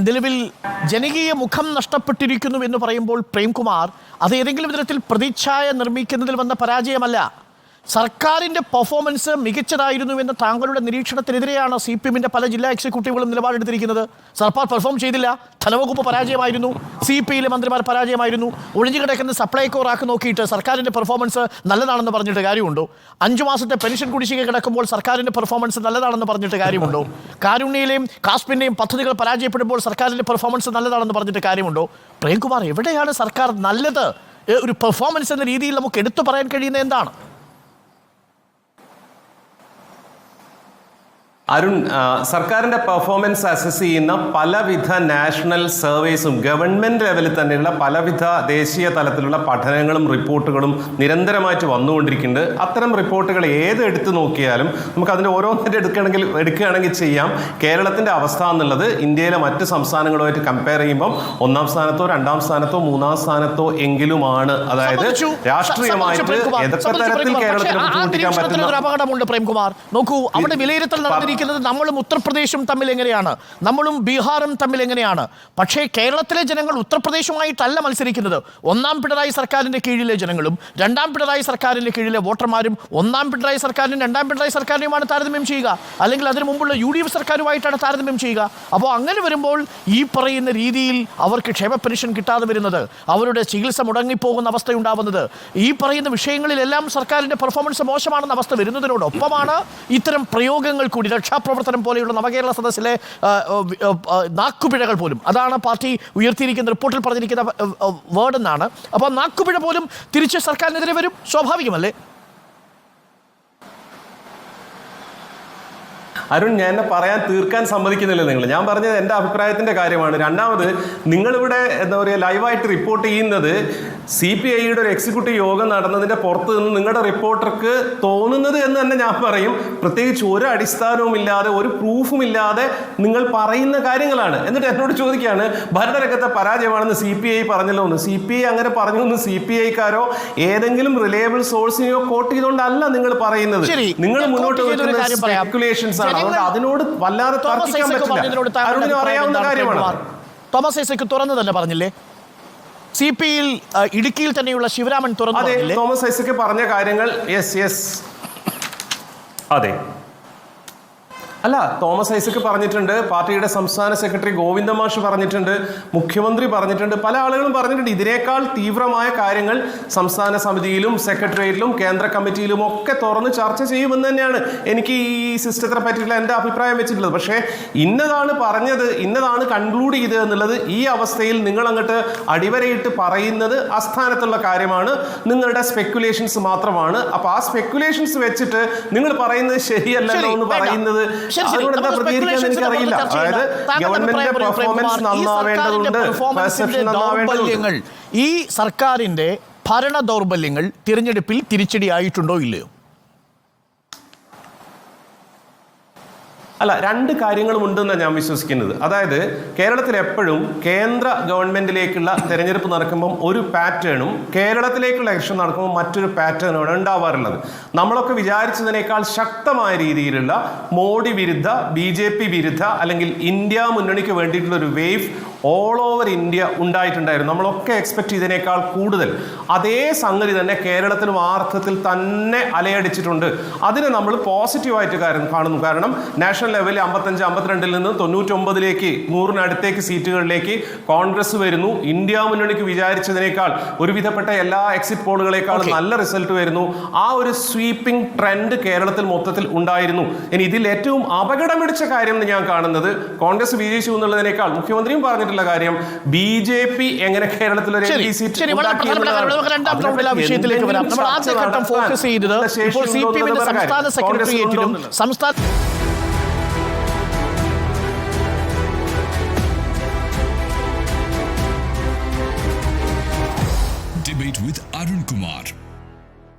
നിലവിൽ ജനകീയ മുഖം നഷ്ടപ്പെട്ടിരിക്കുന്നു എന്ന് പറയുമ്പോൾ പ്രേംകുമാർ അത് ഏതെങ്കിലും വിധത്തിൽ പ്രതിച്ഛായ നിർമ്മിക്കുന്നതിൽ വന്ന പരാജയമല്ല. സർക്കാരിൻ്റെ പെർഫോമൻസ് മികച്ചതായിരുന്നു എന്ന താങ്കളുടെ നിരീക്ഷണത്തിനെതിരെയാണ് CPM-ന്റെ പല ജില്ലാ എക്സിക്യൂട്ടീവുകളും നിലപാടെടുത്തിരിക്കുന്നത്. സർക്കാർ പെർഫോം ചെയ്തില്ല, ധനവകുപ്പ് പരാജയമായിരുന്നു, CPI-യിലെ മന്ത്രിമാർ പരാജയമായിരുന്നു. ഒഴിഞ്ഞു കിടക്കുന്ന സപ്ലൈകോ റാക്ക് നോക്കിയിട്ട് സർക്കാരിൻ്റെ പെർഫോമൻസ് നല്ലതാണെന്ന് പറഞ്ഞിട്ട് കാര്യമുണ്ടോ? 5 മാസത്തെ പെൻഷൻ കുടിശ്ശിക കിടക്കുമ്പോൾ സർക്കാരിൻ്റെ പെർഫോമൻസ് നല്ലതാണെന്ന് പറഞ്ഞിട്ട് കാര്യമുണ്ടോ? കാരുണ്യയിലെയും കാസ്പിൻ്റെയും പദ്ധതികൾ പരാജയപ്പെടുമ്പോൾ സർക്കാരിൻ്റെ പെർഫോമൻസ് നല്ലതാണെന്ന് പറഞ്ഞിട്ട് കാര്യമുണ്ടോ? പ്രേംകുമാർ, എവിടെയാണ് സർക്കാർ നല്ലത്? ഒരു പെർഫോമൻസ് എന്ന രീതിയിൽ നമുക്ക് എടുത്തു പറയാൻ കഴിയുന്നത് എന്താണ്? അരുൺ, സർക്കാരിൻ്റെ പെർഫോമൻസ് അസസ് ചെയ്യുന്ന പലവിധ നാഷണൽ സർവേസും ഗവൺമെൻറ് ലെവലിൽ തന്നെയുള്ള പലവിധ ദേശീയ തലത്തിലുള്ള പഠനങ്ങളും റിപ്പോർട്ടുകളും നിരന്തരമായിട്ട് വന്നുകൊണ്ടിരിക്കുന്നുണ്ട്. അത്തരം റിപ്പോർട്ടുകൾ ഏത് എടുത്തു നോക്കിയാലും നമുക്ക് അതിൻ്റെ ഓരോന്നിൻ്റെ എടുക്കുകയാണെങ്കിൽ ചെയ്യാം. കേരളത്തിൻ്റെ അവസ്ഥ എന്നുള്ളത് ഇന്ത്യയിലെ മറ്റ് സംസ്ഥാനങ്ങളുമായിട്ട് കമ്പയർ ചെയ്യുമ്പം 1-ാം സ്ഥാനത്തോ 2-ാം സ്ഥാനത്തോ 3-ാം സ്ഥാനത്തോ എങ്കിലുമാണ്. അതായത് രാഷ്ട്രീയമായിട്ട് ഏതൊക്കെ തരത്തിൽ കേരളത്തിന് ബുദ്ധിമുട്ടിക്കാൻ പറ്റുന്ന അപകടമുണ്ട്. പ്രേംകുമാർ, നോക്കൂ, അവിടെ വിലയിരുത്തൽ നടന്നിരിക്കുന്നത് നമ്മളും ഉത്തർപ്രദേശും തമ്മിൽ എങ്ങനെയാണ്, നമ്മളും ബീഹാറും തമ്മിൽ എങ്ങനെയാണ്. പക്ഷേ കേരളത്തിലെ ജനങ്ങൾ ഉത്തർപ്രദേശുമായിട്ടല്ല മത്സരിക്കുന്നത്. 1-ാം പിണറായി സർക്കാരിൻ്റെ കീഴിലെ ജനങ്ങളും 2-ാം പിണറായി സർക്കാരിൻ്റെ കീഴിലെ വോട്ടർമാരും 1-ാം പിണറായി സർക്കാരിനും 2-ാം പിണറായി സർക്കാരിനുമാണ് താരതമ്യം ചെയ്യുക, അല്ലെങ്കിൽ അതിനു മുമ്പുള്ള UDF സർക്കാരുമായിട്ടാണ് താരതമ്യം ചെയ്യുക. അപ്പോൾ അങ്ങനെ വരുമ്പോൾ ഈ പറയുന്ന രീതിയിൽ അവർക്ക് ക്ഷേമ പെൻഷൻ കിട്ടാതെ വരുന്നത്, അവരുടെ ചികിത്സ മുടങ്ങിപ്പോകുന്ന അവസ്ഥയുണ്ടാവുന്നത്, ഈ പറയുന്ന വിഷയങ്ങളിലെല്ലാം സർക്കാരിൻ്റെ പെർഫോമൻസ് മോശമാണെന്ന അവസ്ഥ വരുന്നതിനോടൊപ്പമാണ് ഇത്തരം പ്രയോഗങ്ങൾ കൂടി, രക്ഷാപ്രവർത്തനം പോലെയുള്ള നവകേരള സദസ്സിലെ നാക്കുപിഴകൾ പോലും, അതാണ് പാർട്ടി ഉയർത്തിയിരിക്കുന്ന റിപ്പോർട്ടിൽ പറഞ്ഞിരിക്കുന്ന വേർഡ് എന്നാണ്. അപ്പോൾ നാക്കുപിഴ പോലും തിരിച്ച് സർക്കാരിനെതിരെ വരും, സ്വാഭാവികമല്ലേ? അരുൺ, ഞാൻ പറയാൻ തീർക്കാൻ സമ്മതിക്കുന്നില്ല നിങ്ങൾ. ഞാൻ പറഞ്ഞത് എൻ്റെ അഭിപ്രായത്തിൻ്റെ കാര്യമാണ്. രണ്ടാമത്, നിങ്ങളിവിടെ എന്താ പറയുക ലൈവായിട്ട് റിപ്പോർട്ട് ചെയ്യുന്നത് CPI-യുടെ ഒരു എക്സിക്യൂട്ടീവ് യോഗം നടന്നതിൻ്റെ പുറത്ത് നിന്ന് നിങ്ങളുടെ റിപ്പോർട്ടർക്ക് തോന്നുന്നത് എന്ന് തന്നെ ഞാൻ പറയും. പ്രത്യേകിച്ച് ഒരു അടിസ്ഥാനവും ഇല്ലാതെ ഒരു പ്രൂഫും ഇല്ലാതെ നിങ്ങൾ പറയുന്ന കാര്യങ്ങളാണ്. എന്നിട്ട് എന്നോട് ചോദിക്കുകയാണ് ഭരണരംഗത്തെ പരാജയമാണെന്ന് CPI പറഞ്ഞല്ലോ എന്ന്. CPI അങ്ങനെ പറഞ്ഞു എന്ന് CPI-ക്കാരോ ഏതെങ്കിലും റിലയബിൾ സോഴ്സിനെയോ കോട്ട് ചെയ്തുകൊണ്ടല്ല നിങ്ങൾ പറയുന്നത്. നിങ്ങൾ മുന്നോട്ട് വെക്കുന്ന സ്പെക്കുലേഷൻസ് ആണ്. അതുകൊണ്ട് അതിനോട് വല്ലാതെ തർക്കിക്കാൻ പറ്റില്ല. അരുണിന് അറിയാവുന്ന കാര്യമാണ്. തോമസ് ഐസക് തുറന്നു തന്നെ പറഞ്ഞില്ലേ, CPI-യിൽ ഇടുക്കിയിൽ തന്നെയുള്ള ശിവരാമൻ തുറന്നു. അതെ, തോമസ് ഐസക് പറഞ്ഞ കാര്യങ്ങൾ യെസ് അതെ. അല്ല, തോമസ് ഐസക് പറഞ്ഞിട്ടുണ്ട്, പാർട്ടിയുടെ സംസ്ഥാന സെക്രട്ടറി ഗോവിന്ദ മാഷ് പറഞ്ഞിട്ടുണ്ട്, മുഖ്യമന്ത്രി പറഞ്ഞിട്ടുണ്ട്, പല ആളുകളും പറഞ്ഞിട്ടുണ്ട്. ഇതിനേക്കാൾ തീവ്രമായ കാര്യങ്ങൾ സംസ്ഥാന സമിതിയിലും സെക്രട്ടേറിയറ്റിലും കേന്ദ്ര കമ്മിറ്റിയിലും ഒക്കെ തുറന്ന് ചർച്ച ചെയ്യുമെന്ന് തന്നെയാണ് എനിക്ക് ഈ സിസ്റ്റത്തെ പറ്റിയിട്ടുള്ള എൻ്റെ അഭിപ്രായം വെച്ചിട്ടുള്ളത്. പക്ഷേ ഇന്നതാണ് പറഞ്ഞത്, ഇന്നതാണ് കൺക്ലൂഡ് ചെയ്തത് എന്നുള്ളത് ഈ അവസ്ഥയിൽ നിങ്ങൾ അങ്ങോട്ട് അടിവരയിട്ട് പറയുന്നത് അസ്ഥാനത്തുള്ള കാര്യമാണ്. നിങ്ങളുടെ സ്പെക്കുലേഷൻസ് മാത്രമാണ്. അപ്പോൾ ആ സ്പെക്കുലേഷൻസ് വെച്ചിട്ട് നിങ്ങൾ പറയുന്നത് ശരിയല്ലല്ലോ എന്ന് പറയുന്നത് എനിക്കറിയില്ല. അതായത് ഗവൺമെന്റിന്റെ പെർഫോമൻസ് നന്നാവേണ്ടതുണ്ട്, ഈ സർക്കാരിന്റെ ഭരണ ദൗർബല്യങ്ങൾ തിരഞ്ഞെടുപ്പിൽ തിരിച്ചടിയായിട്ടുണ്ടോ ഇല്ലയോ? അല്ല, രണ്ട് കാര്യങ്ങളും ഉണ്ടെന്നാണ് ഞാൻ വിശ്വസിക്കുന്നത്. അതായത് കേരളത്തിൽ എപ്പോഴും കേന്ദ്ര ഗവൺമെന്റിലേക്കുള്ള തെരഞ്ഞെടുപ്പ് നടക്കുമ്പം ഒരു പാറ്റേണും കേരളത്തിലേക്കുള്ള ഇലക്ഷൻ നടക്കുമ്പോൾ മറ്റൊരു പാറ്റേണുമാണ് ഉണ്ടാവാറുള്ളത്. നമ്മളൊക്കെ വിചാരിച്ചതിനേക്കാൾ ശക്തമായ രീതിയിലുള്ള മോഡി വിരുദ്ധ, BJP വിരുദ്ധ അല്ലെങ്കിൽ ഇന്ത്യ മുന്നണിക്ക് വേണ്ടിയിട്ടുള്ള ഒരു വേവ് ഓൾ ഓവർ ഇന്ത്യ ഉണ്ടായിട്ടുണ്ടായിരുന്നു. നമ്മളൊക്കെ എക്സ്പെക്ട് ചെയ്തതിനേക്കാൾ കൂടുതൽ അതേ സംഗതി തന്നെ കേരളത്തിലും ആ അർത്ഥത്തിൽ തന്നെ അലയടിച്ചിട്ടുണ്ട്. അതിനെ നമ്മൾ പോസിറ്റീവായിട്ട് കാണുന്നു. കാരണം നാഷണൽ ലെവലിൽ 55-52 നിന്ന് 99-ലേക്ക് 100-നടുത്തേക്ക് സീറ്റുകളിലേക്ക് കോൺഗ്രസ് വരുന്നു. ഇന്ത്യ മുന്നണിക്ക് വിചാരിച്ചതിനേക്കാൾ ഒരുവിധപ്പെട്ട എല്ലാ എക്സിറ്റ് പോളുകളെക്കാളും നല്ല റിസൾട്ട് വരുന്നു. ആ ഒരു സ്വീപ്പിംഗ് ട്രെൻഡ് കേരളത്തിൽ മൊത്തത്തിൽ ഉണ്ടായിരുന്നു. ഇനി ഇതിൽ ഏറ്റവും അപകടം പിടിച്ച കാര്യം എന്ന് ഞാൻ കാണുന്നത് കോൺഗ്രസ് വിജയിച്ചു എന്നുള്ളതിനേക്കാൾ മുഖ്യമന്ത്രിയും പറഞ്ഞിട്ടുള്ള കാര്യം BJP എങ്ങനെ കേരളത്തിൽ ഒരു MP സീറ്റ് വിഷയത്തിലേക്ക് വരാം. നമ്മൾ ആദ്യ ഘട്ടം ഫോക്കസ് ചെയ്തത് ഇപ്പോൾ CPM-ന്റെ സംസ്ഥാന സെക്രട്ടേറിയറ്റിലും സംസ്ഥാന